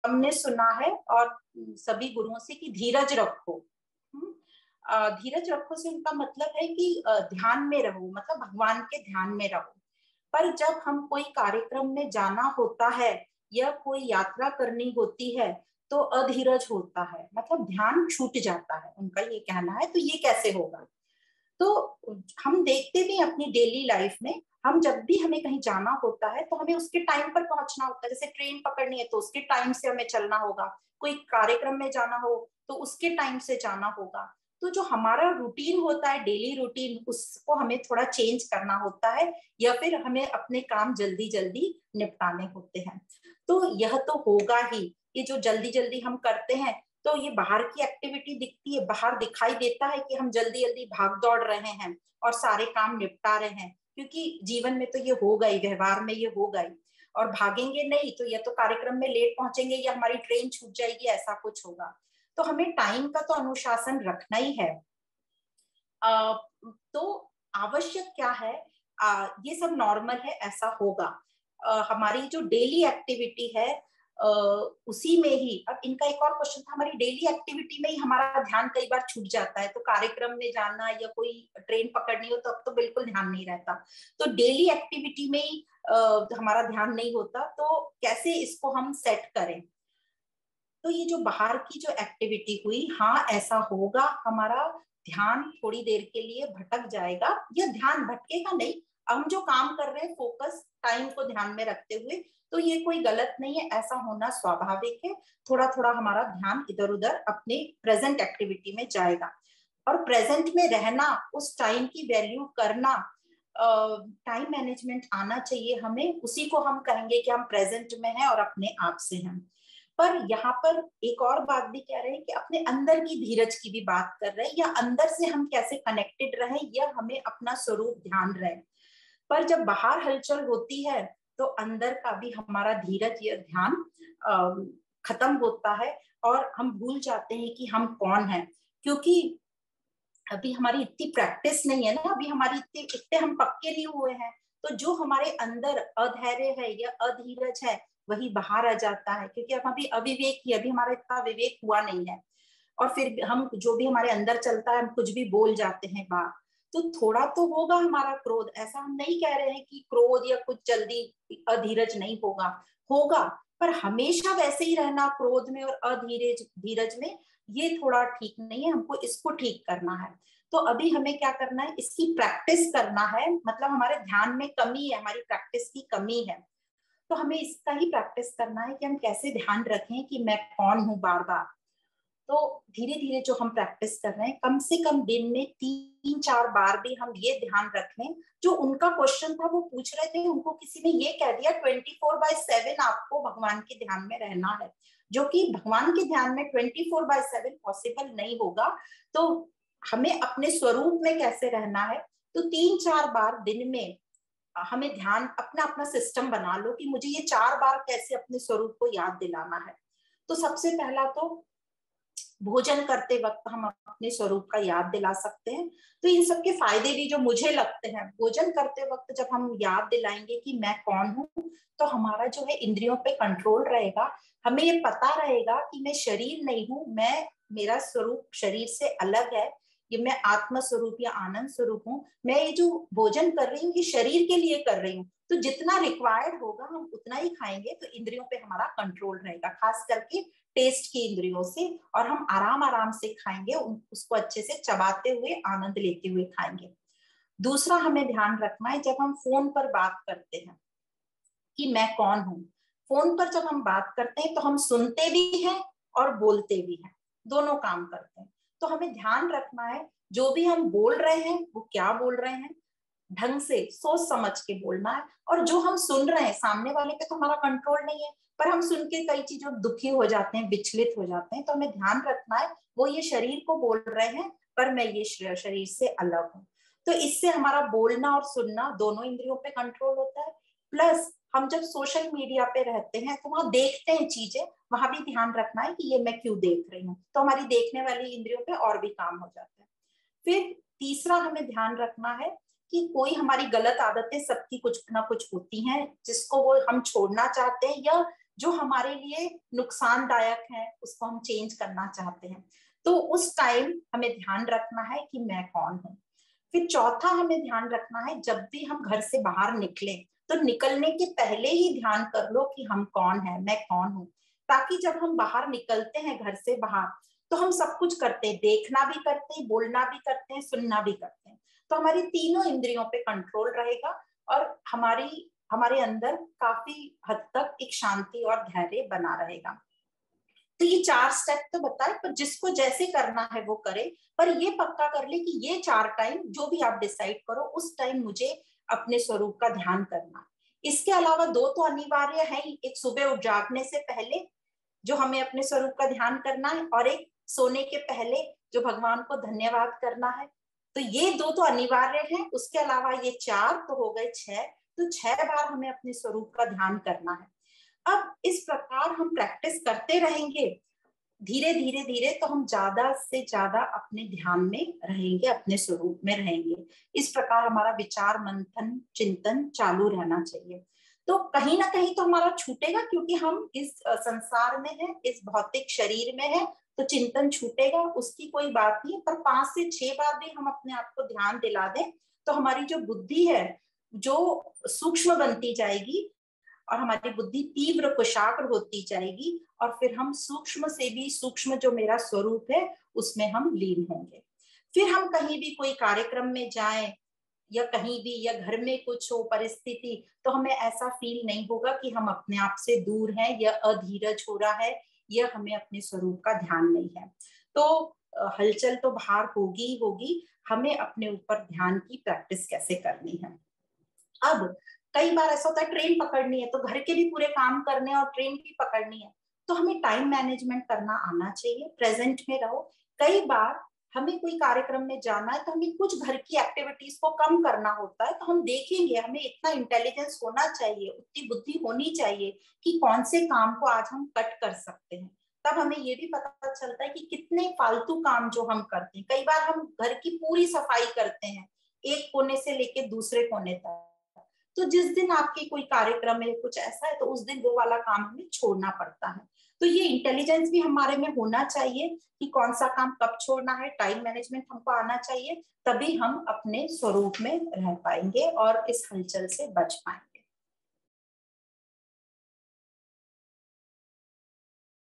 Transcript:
हमने सुना है और सभी गुरुओं से कि धीरज रखो। धीरज रखो से उनका मतलब है कि ध्यान में रहो, मतलब भगवान के ध्यान में रहो। पर जब हम कोई कार्यक्रम में जाना होता है या कोई यात्रा करनी होती है तो अधीरज होता है, मतलब ध्यान छूट जाता है, उनका ये कहना है। तो ये कैसे होगा? तो हम देखते भी अपनी डेली लाइफ में, हम जब भी हमें कहीं जाना होता है तो हमें उसके टाइम पर पहुंचना होता है। जैसे ट्रेन पकड़नी है तो उसके टाइम से हमें चलना होगा, कोई कार्यक्रम में जाना हो तो उसके टाइम से जाना होगा। तो जो हमारा रूटीन होता है, डेली रूटीन, उसको हमें थोड़ा चेंज करना होता है, या फिर हमें अपने काम जल्दी जल्दी निपटाने होते हैं। तो यह तो होगा ही, ये जो जल्दी जल्दी हम करते हैं तो ये बाहर की एक्टिविटी दिखती है, बाहर दिखाई देता है कि हम जल्दी जल्दी भाग दौड़ रहे हैं और सारे काम निपटा रहे हैं, क्योंकि जीवन में तो ये होगा ही, व्यवहार में ये होगा ही। और भागेंगे नहीं तो या तो कार्यक्रम में लेट पहुंचेंगे या हमारी ट्रेन छूट जाएगी, ऐसा कुछ होगा। तो हमें टाइम का तो अनुशासन रखना ही है। आ, तो आवश्यक क्या है, ये सब नॉर्मल है, ऐसा होगा। हमारी जो डेली एक्टिविटी है उसी में ही, अब इनका एक और क्वेश्चन था, हमारी डेली एक्टिविटी में ही हमारा ध्यान कई बार छूट जाता है। तो कार्यक्रम में जाना या कोई ट्रेन पकड़नी हो तो अब तो बिल्कुल ध्यान नहीं रहता। तो डेली एक्टिविटी में ही हमारा ध्यान नहीं होता, तो कैसे इसको हम सेट करें? तो ये जो बाहर की जो एक्टिविटी हुई, हाँ ऐसा होगा, हमारा ध्यान थोड़ी देर के लिए भटक जाएगा, या ध्यान भटकेगा नहीं, हम जो काम कर रहे हैं फोकस टाइम को ध्यान में रखते हुए, तो ये कोई गलत नहीं है, ऐसा होना स्वाभाविक है। थोड़ा थोड़ा हमारा ध्यान इधर उधर अपने प्रेजेंट एक्टिविटी में जाएगा, और प्रेजेंट में रहना, उस टाइम की वैल्यू करना, टाइम मैनेजमेंट आना चाहिए हमें, उसी को हम कहेंगे कि हम प्रेजेंट में हैं और अपने आप से हैं। पर यहाँ पर एक और बात भी कह रहे हैं कि अपने अंदर की धीरज की भी बात कर रहे हैं, या अंदर से हम कैसे कनेक्टेड रहे, या हमें अपना स्वरूप ध्यान रहे। पर जब बाहर हलचल होती है तो अंदर का भी हमारा धीरज या ध्यान खत्म होता है, और हम भूल जाते हैं कि हम कौन हैं। क्योंकि अभी हमारी इतनी प्रैक्टिस नहीं है ना, अभी हमारी इतने हम पक्के नहीं हुए हैं। तो जो हमारे अंदर अधैर्य है या अधीरज है वही बाहर आ जाता है, क्योंकि हम अभी अविवेक ही, अभी हमारा इतना विवेक हुआ नहीं है। और फिर हम जो भी हमारे अंदर चलता है हम कुछ भी बोल जाते हैं बाहर। तो थोड़ा तो होगा हमारा क्रोध, ऐसा हम नहीं कह रहे हैं कि क्रोध या कुछ जल्दी अधीरज नहीं होगा, होगा। पर हमेशा वैसे ही रहना क्रोध में और अधीरज धीरज में, ये थोड़ा ठीक नहीं है, हमको इसको ठीक करना है। तो अभी हमें क्या करना है, इसकी प्रैक्टिस करना है, मतलब हमारे ध्यान में कमी है, हमारी प्रैक्टिस की कमी है। तो हमें इसका ही प्रैक्टिस करना है कि हम कैसे ध्यान रखें कि मैं कौन हूं बार बार। तो धीरे धीरे जो हम प्रैक्टिस कर रहे हैं, कम से कम दिन में 3-4 बार भी हम ये ध्यान रखें। जो उनका क्वेश्चन था, वो पूछ रहे थे, उनको किसी ने ये कह दिया 24/7 आपको भगवान के ध्यान में रहना है, जो कि भगवान के ध्यान में 24/7 पॉसिबल नहीं होगा। तो हमें अपने स्वरूप में कैसे रहना है, तो 3-4 बार दिन में हमें ध्यान, अपना अपना सिस्टम बना लो कि मुझे ये 4 बार कैसे अपने स्वरूप को याद दिलाना है। तो सबसे पहला तो भोजन करते वक्त हम अपने स्वरूप का याद दिला सकते हैं। तो इन सब के फायदे भी जो मुझे लगते हैं, भोजन करते वक्त जब हम याद दिलाएंगे कि मैं कौन हूँ, तो हमारा जो है इंद्रियों पे कंट्रोल रहेगा। हमें ये पता रहेगा कि मैं शरीर नहीं हूँ, मैं, मेरा स्वरूप शरीर से अलग है, ये मैं आत्म स्वरूप या आनंद स्वरूप हूँ। मैं ये जो भोजन कर रही हूँ ये शरीर के लिए कर रही हूँ, तो जितना रिक्वायर्ड होगा हम उतना ही खाएंगे। तो इंद्रियों पे हमारा कंट्रोल रहेगा, खास करके टेस्ट की इंद्रियों से, और हम आराम आराम से खाएंगे, उसको अच्छे से चबाते हुए आनंद लेते हुए खाएंगे। दूसरा हमें ध्यान रखना है, जब हम फोन पर बात करते हैं कि मैं कौन हूं। फोन पर जब हम बात करते हैं तो हम सुनते भी हैं और बोलते भी हैं, दोनों काम करते हैं। तो हमें ध्यान रखना है जो भी हम बोल रहे हैं वो क्या बोल रहे हैं, ढंग से सोच समझ के बोलना है। और जो हम सुन रहे हैं, सामने वाले पे तो हमारा कंट्रोल नहीं है, पर हम सुन के कई चीजों दुखी हो जाते हैं, विचलित हो जाते हैं। तो हमें ध्यान रखना है वो ये शरीर को बोल रहे हैं, पर मैं ये शरीर से अलग हूँ। तो इससे हमारा बोलना और सुनना दोनों इंद्रियों पे कंट्रोल होता है। प्लस हम जब सोशल मीडिया पे रहते हैं तो वहां देखते हैं चीजें, वहां भी ध्यान रखना है कि ये मैं क्यों देख रही हूँ, तो हमारी देखने वाली इंद्रियों पे और भी काम हो जाता है। फिर तीसरा हमें ध्यान रखना है कि कोई हमारी गलत आदतें सबकी कुछ ना कुछ होती हैं जिसको वो हम छोड़ना चाहते हैं, या जो हमारे लिए नुकसानदायक है उसको हम चेंज करना चाहते हैं। तो उस टाइम हमें ध्यान रखना है कि मैं कौन हूँ। फिर चौथा हमें ध्यान रखना है, जब भी हम घर से बाहर निकले तो निकलने के पहले ही ध्यान कर लो कि हम कौन है, मैं कौन हूँ, ताकि जब हम बाहर निकलते हैं घर से बाहर तो हम सब कुछ करते हैं, देखना भी करते हैं, बोलना भी करते हैं, सुनना भी करते हैं। तो हमारी तीनों इंद्रियों पे कंट्रोल रहेगा और हमारे अंदर काफी हद तक एक शांति और धैर्य बना रहेगा। तो ये 4 स्टेप तो बताए, पर जिसको जैसे करना है वो करे, पर ये पक्का कर ले कि ये 4 टाइम जो भी आप डिसाइड करो उस टाइम मुझे अपने स्वरूप का ध्यान करना। इसके अलावा 2 तो अनिवार्य है ही, एक सुबह उठ जागने से पहले जो हमें अपने स्वरूप का ध्यान करना है, और एक सोने के पहले जो भगवान को धन्यवाद करना है। तो ये 2 तो अनिवार्य है, उसके अलावा ये 4 तो हो गए 6। तो 6 बार हमें अपने स्वरूप का ध्यान करना है। अब इस प्रकार हम प्रैक्टिस करते रहेंगे, धीरे धीरे धीरे तो हम ज्यादा से ज्यादा अपने ध्यान में रहेंगे, अपने स्वरूप में रहेंगे। इस प्रकार हमारा विचार मंथन चिंतन चालू रहना चाहिए। तो कहीं ना कहीं तो हमारा छूटेगा, क्योंकि हम इस संसार में है, इस भौतिक शरीर में है, तो चिंतन छूटेगा, उसकी कोई बात नहीं। पर 5 से 6 बार भी हम अपने आप को ध्यान दिला दें तो हमारी जो बुद्धि है जो सूक्ष्म बनती जाएगी और हमारी बुद्धि तीव्र कुशाग्र होती जाएगी, और फिर हम सूक्ष्म से भी सूक्ष्म जो मेरा स्वरूप है उसमें हम लीन होंगे। फिर हम कहीं भी कोई कार्यक्रम में जाएं या कहीं भी या घर में कुछ हो परिस्थिति, तो हमें ऐसा फील नहीं होगा कि हम अपने आप से दूर हैं या अधीरज हो रहा है या हमें अपने स्वरूप का ध्यान नहीं है। तो हलचल तो बाहर होगी ही होगी, हमें अपने ऊपर ध्यान की प्रैक्टिस कैसे करनी है। अब कई बार ऐसा होता है ट्रेन पकड़नी है, तो घर के भी पूरे काम करने और ट्रेन भी पकड़नी है, तो हमें टाइम मैनेजमेंट करना आना चाहिए, प्रेजेंट में रहो। कई बार हमें कोई कार्यक्रम में जाना है तो हमें कुछ घर की एक्टिविटीज को कम करना होता है, तो हम देखेंगे, हमें इतना इंटेलिजेंस होना चाहिए, उतनी बुद्धि होनी चाहिए कि कौन से काम को आज हम कट कर सकते हैं। तब हमें ये भी पता चलता है कि कितने फालतू काम जो हम करते हैं, कई बार हम घर की पूरी सफाई करते हैं एक कोने से लेके दूसरे कोने तक, तो जिस दिन आपके कोई कार्यक्रम है कुछ ऐसा है तो उस दिन वो वाला काम हमें छोड़ना पड़ता है। तो ये इंटेलिजेंस भी हमारे में होना चाहिए कि कौन सा काम कब छोड़ना है, टाइम मैनेजमेंट हमको आना चाहिए, तभी हम अपने स्वरूप में रह पाएंगे और इस हलचल से बच पाएंगे।